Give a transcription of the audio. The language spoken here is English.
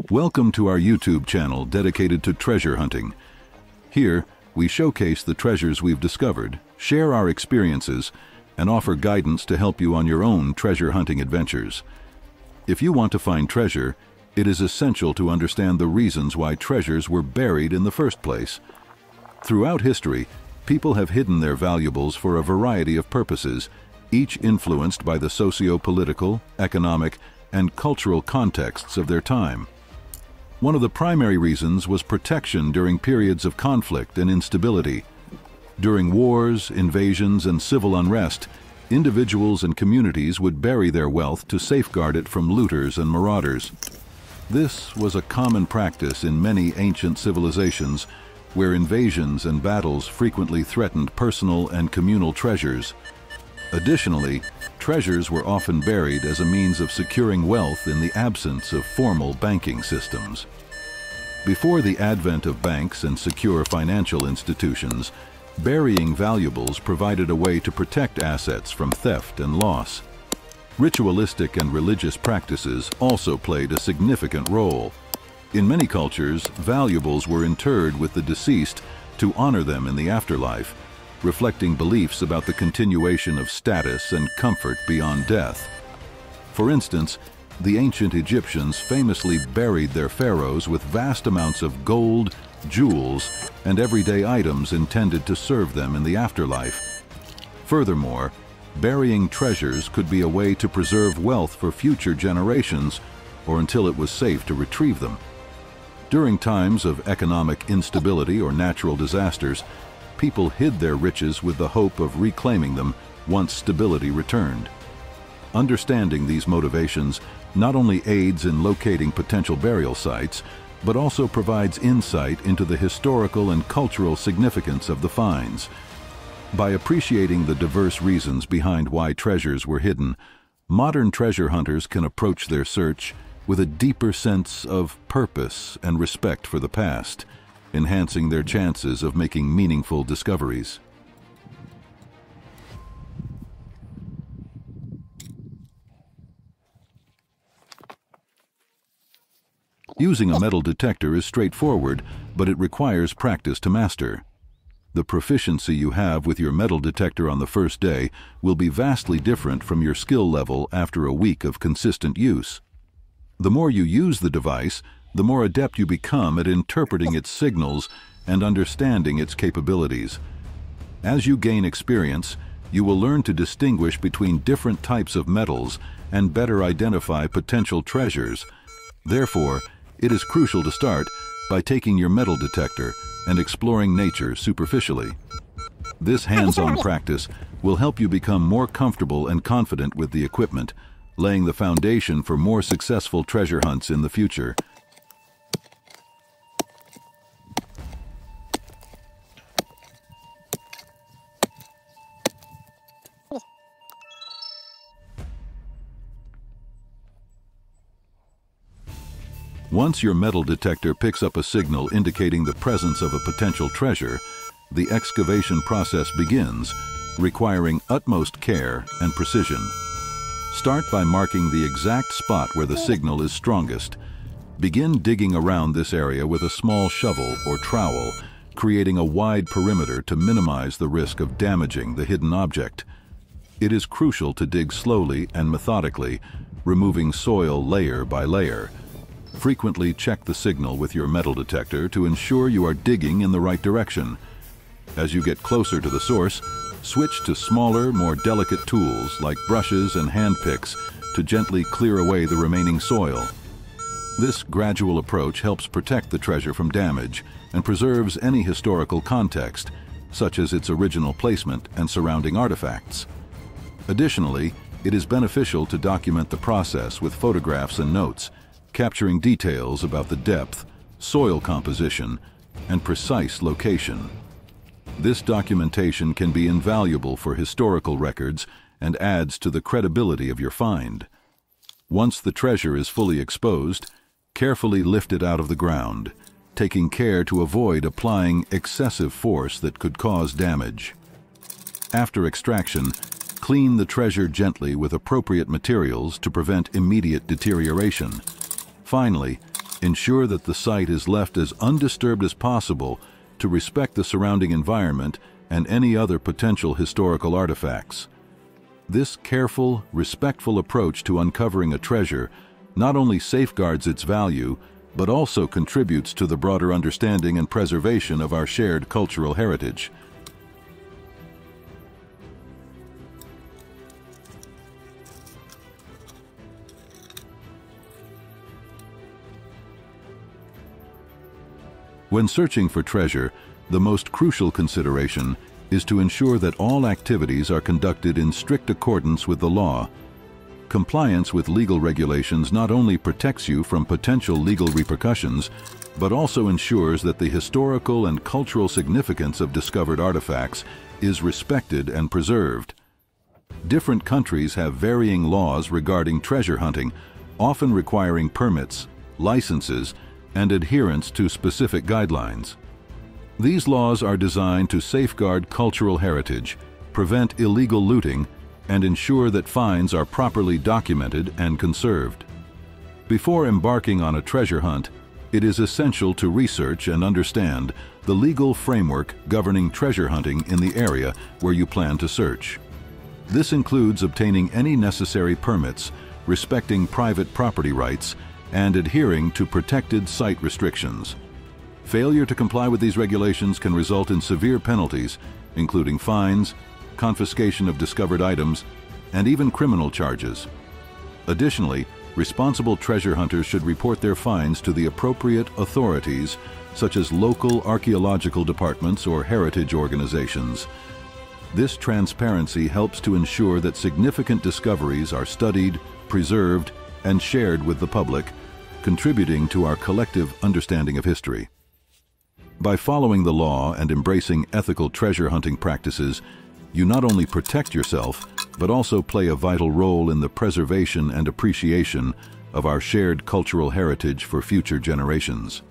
Welcome to our YouTube channel dedicated to treasure hunting. Here, we showcase the treasures we've discovered, share our experiences, and offer guidance to help you on your own treasure hunting adventures. If you want to find treasure, it is essential to understand the reasons why treasures were buried in the first place. Throughout history, people have hidden their valuables for a variety of purposes, each influenced by the socio-political, economic, and cultural contexts of their time. One of the primary reasons was protection during periods of conflict and instability. During wars, invasions, and civil unrest, individuals and communities would bury their wealth to safeguard it from looters and marauders. This was a common practice in many ancient civilizations, where invasions and battles frequently threatened personal and communal treasures. Additionally, treasures were often buried as a means of securing wealth in the absence of formal banking systems. Before the advent of banks and secure financial institutions, burying valuables provided a way to protect assets from theft and loss. Ritualistic and religious practices also played a significant role. In many cultures, valuables were interred with the deceased to honor them in the afterlife, reflecting beliefs about the continuation of status and comfort beyond death. For instance, the ancient Egyptians famously buried their pharaohs with vast amounts of gold, jewels, and everyday items intended to serve them in the afterlife. Furthermore, burying treasures could be a way to preserve wealth for future generations or until it was safe to retrieve them. During times of economic instability or natural disasters, people hid their riches with the hope of reclaiming them once stability returned. Understanding these motivations not only aids in locating potential burial sites, but also provides insight into the historical and cultural significance of the finds. By appreciating the diverse reasons behind why treasures were hidden, modern treasure hunters can approach their search with a deeper sense of purpose and respect for the past, enhancing their chances of making meaningful discoveries. Using a metal detector is straightforward, but it requires practice to master. The proficiency you have with your metal detector on the first day will be vastly different from your skill level after a week of consistent use. The more you use the device, the more adept you become at interpreting its signals and understanding its capabilities. As you gain experience, you will learn to distinguish between different types of metals and better identify potential treasures. Therefore, it is crucial to start by taking your metal detector and exploring nature superficially. This hands-on practice will help you become more comfortable and confident with the equipment, laying the foundation for more successful treasure hunts in the future. Once your metal detector picks up a signal indicating the presence of a potential treasure, the excavation process begins, requiring utmost care and precision. Start by marking the exact spot where the signal is strongest. Begin digging around this area with a small shovel or trowel, creating a wide perimeter to minimize the risk of damaging the hidden object. It is crucial to dig slowly and methodically, removing soil layer by layer. Frequently check the signal with your metal detector to ensure you are digging in the right direction. As you get closer to the source, switch to smaller, more delicate tools like brushes and hand picks to gently clear away the remaining soil. This gradual approach helps protect the treasure from damage and preserves any historical context, such as its original placement and surrounding artifacts. Additionally, it is beneficial to document the process with photographs and notes, capturing details about the depth, soil composition, and precise location. This documentation can be invaluable for historical records and adds to the credibility of your find. Once the treasure is fully exposed, carefully lift it out of the ground, taking care to avoid applying excessive force that could cause damage. After extraction, clean the treasure gently with appropriate materials to prevent immediate deterioration. Finally, Ensure that the site is left as undisturbed as possible to respect the surrounding environment and any other potential historical artifacts. This careful, respectful approach to uncovering a treasure not only safeguards its value, but also contributes to the broader understanding and preservation of our shared cultural heritage. When searching for treasure, the most crucial consideration is to ensure that all activities are conducted in strict accordance with the law. Compliance with legal regulations not only protects you from potential legal repercussions, but also ensures that the historical and cultural significance of discovered artifacts is respected and preserved. Different countries have varying laws regarding treasure hunting, often requiring permits, licenses, and adherence to specific guidelines. These laws are designed to safeguard cultural heritage, prevent illegal looting, and ensure that finds are properly documented and conserved. Before embarking on a treasure hunt, it is essential to research and understand the legal framework governing treasure hunting in the area where you plan to search. This includes obtaining any necessary permits, respecting private property rights, and adhering to protected site restrictions. Failure to comply with these regulations can result in severe penalties, including fines, confiscation of discovered items, and even criminal charges. Additionally, responsible treasure hunters should report their finds to the appropriate authorities, such as local archaeological departments or heritage organizations. This transparency helps to ensure that significant discoveries are studied, preserved, and shared with the public, contributing to our collective understanding of history. By following the law and embracing ethical treasure hunting practices, you not only protect yourself, but also play a vital role in the preservation and appreciation of our shared cultural heritage for future generations.